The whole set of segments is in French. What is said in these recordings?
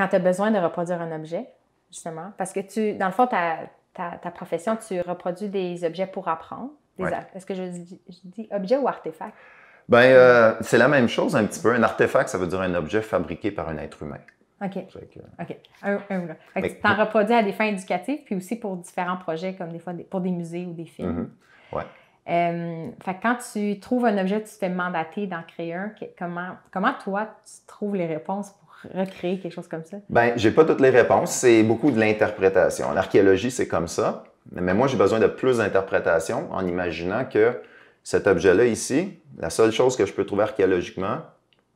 quand tu as besoin de reproduire un objet, justement, parce que dans le fond, ta profession, tu reproduis des objets pour apprendre. Est-ce que je dis objet ou artefact? Ben, c'est la même chose un petit peu. Un artefact, ça veut dire un objet fabriqué par un être humain. OK. OK. Tu t'en reproduis à des fins éducatives, puis aussi pour différents projets, comme des fois pour des musées ou des films. Ouais. Fait que quand tu trouves un objet, tu te fais mandater d'en créer un. Comment toi, tu trouves les réponses pour recréer quelque chose comme ça? Ben, j'ai pas toutes les réponses. C'est beaucoup de l'interprétation. En archéologie, c'est comme ça. Mais moi, j'ai besoin de plus d'interprétation en imaginant que cet objet-là ici, la seule chose que je peux trouver archéologiquement,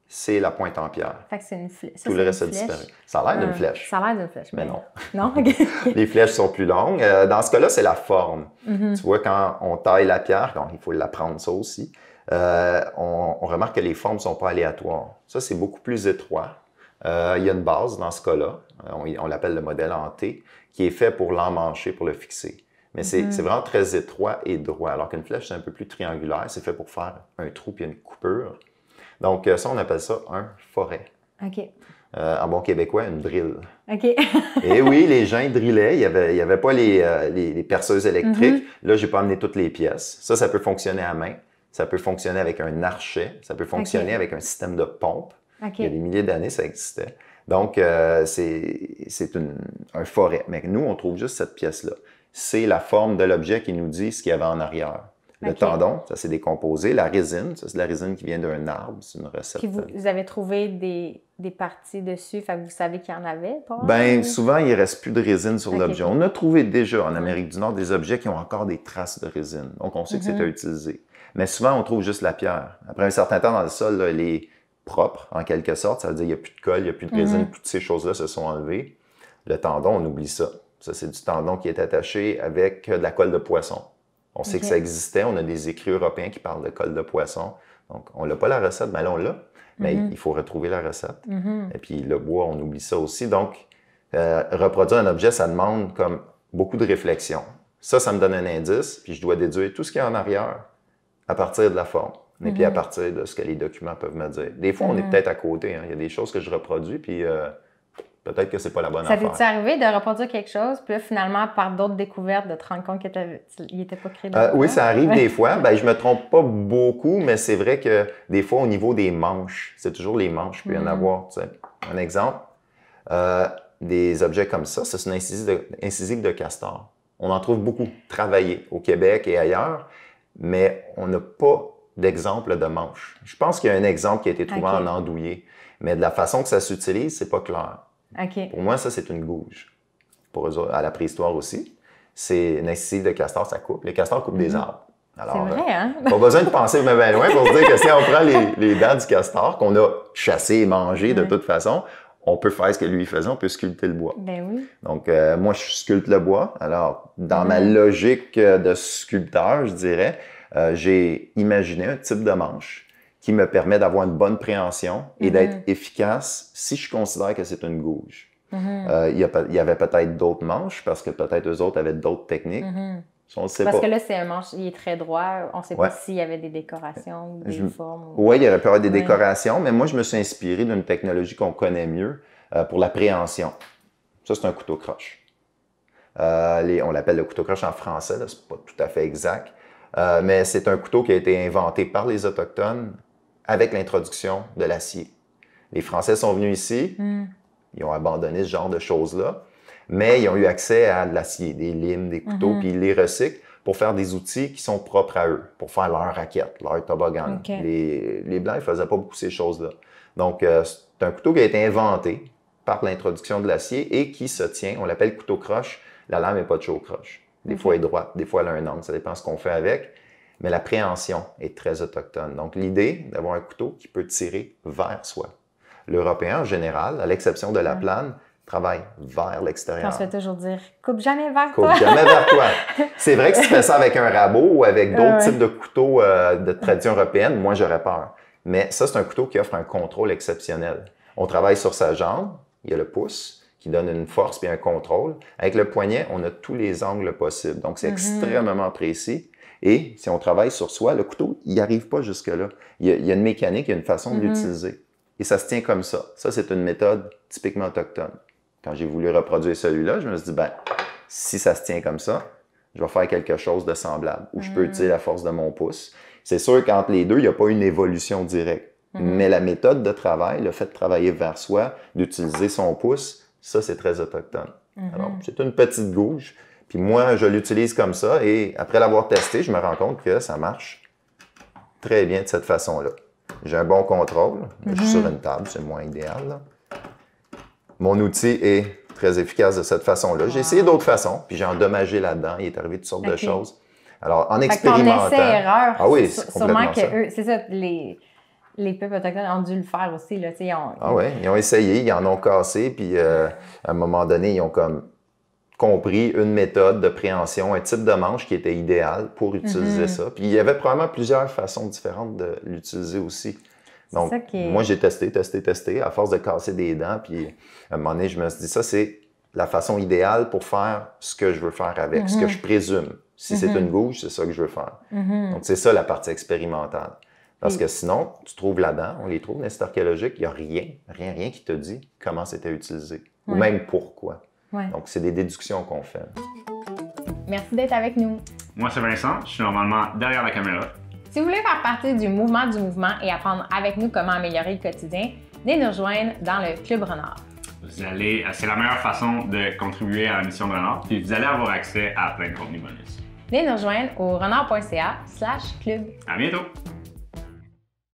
c'est la pointe en pierre. Fait que c'est une flèche. Tout le reste a disparu. Ça a l'air d'une flèche. Ça a l'air d'une flèche. Mais non. Non? OK. Les flèches sont plus longues. Dans ce cas-là, c'est la forme. Tu vois, quand on taille la pierre, donc il faut l'apprendre ça aussi, on remarque que les formes ne sont pas aléatoires. Ça, c'est beaucoup plus étroit. Il y a une base dans ce cas-là. On l'appelle le modèle en T, qui est fait pour l'emmancher, pour le fixer. Mais c'est vraiment très étroit et droit. Alors qu'une flèche, c'est un peu plus triangulaire. C'est fait pour faire un trou puis une coupure. Donc, ça, on appelle ça un foret. OK. En bon québécois, une drille. OK. Et oui, les gens drillaient. Il y avait pas les perceuses électriques. Là, j'ai pas amené toutes les pièces. Ça peut fonctionner à main. Ça peut fonctionner avec un archet. Ça peut fonctionner avec un système de pompe. Il y a des milliers d'années, ça existait. Donc, c'est un foret. Mais nous, on trouve juste cette pièce-là. C'est la forme de l'objet qui nous dit ce qu'il y avait en arrière. Le tendon, ça s'est décomposé. La résine, ça c'est de la résine qui vient d'un arbre. C'est une recette. Puis vous avez trouvé des parties dessus, fait que vous savez qu'il y en avait, pas? Bien, souvent, il ne reste plus de résine sur l'objet. On a trouvé déjà en Amérique du Nord des objets qui ont encore des traces de résine. Donc, on sait que c'était utilisé. Mais souvent, on trouve juste la pierre. Après un certain temps dans le sol, là, elle est propre, en quelque sorte. Ça veut dire qu'il n'y a plus de colle, il n'y a plus de résine. Toutes ces choses-là se sont enlevées. Le tendon, on oublie ça. Ça, c'est du tendon qui est attaché avec de la colle de poisson. On sait que ça existait. On a des écrits européens qui parlent de colle de poisson. Donc, on n'a pas la recette, mais là, on l'a. Mais il faut retrouver la recette. Et puis, le bois, on oublie ça aussi. Donc, reproduire un objet, ça demande comme beaucoup de réflexion. Ça me donne un indice, puis je dois déduire tout ce qu'il y a en arrière à partir de la forme. Et puis, à partir de ce que les documents peuvent me dire. Des fois, on est peut-être à côté. Hein. Il y a des choses que je reproduis, puis... peut-être que c'est pas la bonne affaire. Ça t'est arrivé de reproduire quelque chose, puis là, finalement, par d'autres découvertes, de te rendre compte qu'il n'était pas créé oui, ça arrive des fois. Ben, je me trompe pas beaucoup, mais c'est vrai que des fois, au niveau des manches, c'est toujours les manches qu'il peut y en avoir. Tu sais. Un exemple, des objets comme ça, c'est une incisive de castor. On en trouve beaucoup travaillés au Québec et ailleurs, mais on n'a pas d'exemple de manche. Je pense qu'il y a un exemple qui a été trouvé en andouillé, mais de la façon que ça s'utilise, c'est pas clair. Pour moi, ça, c'est une gouge. Pour eux, à la préhistoire aussi, c'est une incisive de castor, ça coupe. Les castors coupent des arbres. Alors, c'est vrai, hein? Pas besoin de penser bien loin pour se dire que si on prend les dents du castor, qu'on a chassé et mangé de toute façon, on peut faire ce que lui faisait, on peut sculpter le bois. Ben oui. Donc, moi, je sculpte le bois. Alors, dans ma logique de sculpteur, je dirais, j'ai imaginé un type de manche qui me permet d'avoir une bonne préhension et d'être efficace si je considère que c'est une gouge. Il y avait peut-être d'autres manches parce que peut-être eux autres avaient d'autres techniques. On ne sait parce pas. que là, c'est un manche, il est très droit. On ne sait pas s'il y avait des décorations, des formes. Oui, il y aurait pu avoir des décorations, mais moi, je me suis inspiré d'une technologie qu'on connaît mieux pour la préhension. Ça, c'est un couteau croche. On l'appelle le couteau croche en français, ce n'est pas tout à fait exact. Mais c'est un couteau qui a été inventé par les Autochtones avec l'introduction de l'acier. Les Français sont venus ici, ils ont abandonné ce genre de choses-là, mais ils ont eu accès à de l'acier, des limes, des couteaux, puis ils les recyclent pour faire des outils qui sont propres à eux, pour faire leur raquette, leur toboggan. Les Blancs, ils ne faisaient pas beaucoup ces choses-là. Donc, c'est un couteau qui a été inventé par l'introduction de l'acier et qui se tient, on l'appelle couteau croche, la lame n'est pas de chaud croche. Des fois, elle est droite, des fois, elle a un angle, ça dépend de ce qu'on fait avec. Mais la préhension est très autochtone. Donc, l'idée d'avoir un couteau qui peut tirer vers soi. L'Européen, en général, à l'exception de la plane, travaille vers l'extérieur. On se fait toujours dire « coupe jamais vers toi ». Coupe jamais vers toi. C'est vrai que si tu fais ça avec un rabot ou avec d'autres types de couteaux de tradition européenne, moi, j'aurais peur. Mais ça, c'est un couteau qui offre un contrôle exceptionnel. On travaille sur sa jambe, il y a le pouce qui donne une force et un contrôle. Avec le poignet, on a tous les angles possibles. Donc, c'est extrêmement précis. Et si on travaille sur soi, le couteau, il n'y arrive pas jusque-là. Il y a une mécanique, il y a une façon de l'utiliser. et ça se tient comme ça. Ça, c'est une méthode typiquement autochtone. Quand j'ai voulu reproduire celui-là, je me suis dit, ben, si ça se tient comme ça, je vais faire quelque chose de semblable, où je peux utiliser la force de mon pouce. C'est sûr qu'entre les deux, il n'y a pas une évolution directe. Mais la méthode de travail, le fait de travailler vers soi, d'utiliser son pouce, ça, c'est très autochtone. Alors, c'est une petite gouge. Puis moi, je l'utilise comme ça et après l'avoir testé, je me rends compte que ça marche très bien de cette façon-là. J'ai un bon contrôle. Je suis sur une table, c'est moins idéal, là. Mon outil est très efficace de cette façon-là. J'ai essayé d'autres façons, puis j'ai endommagé là-dedans. Il est arrivé toutes sortes de choses. Alors, en expérimentant... essai-erreur, ah oui, c'est sûrement complètement que eux, c'est ça, les peuples autochtones ont dû le faire aussi. Là, ah oui, ils ont essayé, ils en ont cassé, puis à un moment donné, ils ont comme compris une méthode de préhension, un type de manche qui était idéal pour utiliser ça. Puis il y avait probablement plusieurs façons différentes de l'utiliser aussi. Donc, moi, j'ai testé, à force de casser des dents, puis à un moment donné, je me suis dit, ça, c'est la façon idéale pour faire ce que je veux faire avec, ce que je présume. Si c'est une gouge, c'est ça que je veux faire. Donc, c'est ça la partie expérimentale. Parce que sinon, tu trouves la dent, on les trouve dans les sites archéologiques, il n'y a rien qui te dit comment c'était utilisé, ou même pourquoi. Donc, c'est des déductions qu'on fait. Merci d'être avec nous. Moi, c'est Vincent, je suis normalement derrière la caméra. Si vous voulez faire partie du mouvement et apprendre avec nous comment améliorer le quotidien, venez nous rejoindre dans le Club Renard. C'est la meilleure façon de contribuer à la mission de Renard, puis vous allez avoir accès à plein de contenus bonus. Venez nous rejoindre au renard.ca/club. À bientôt!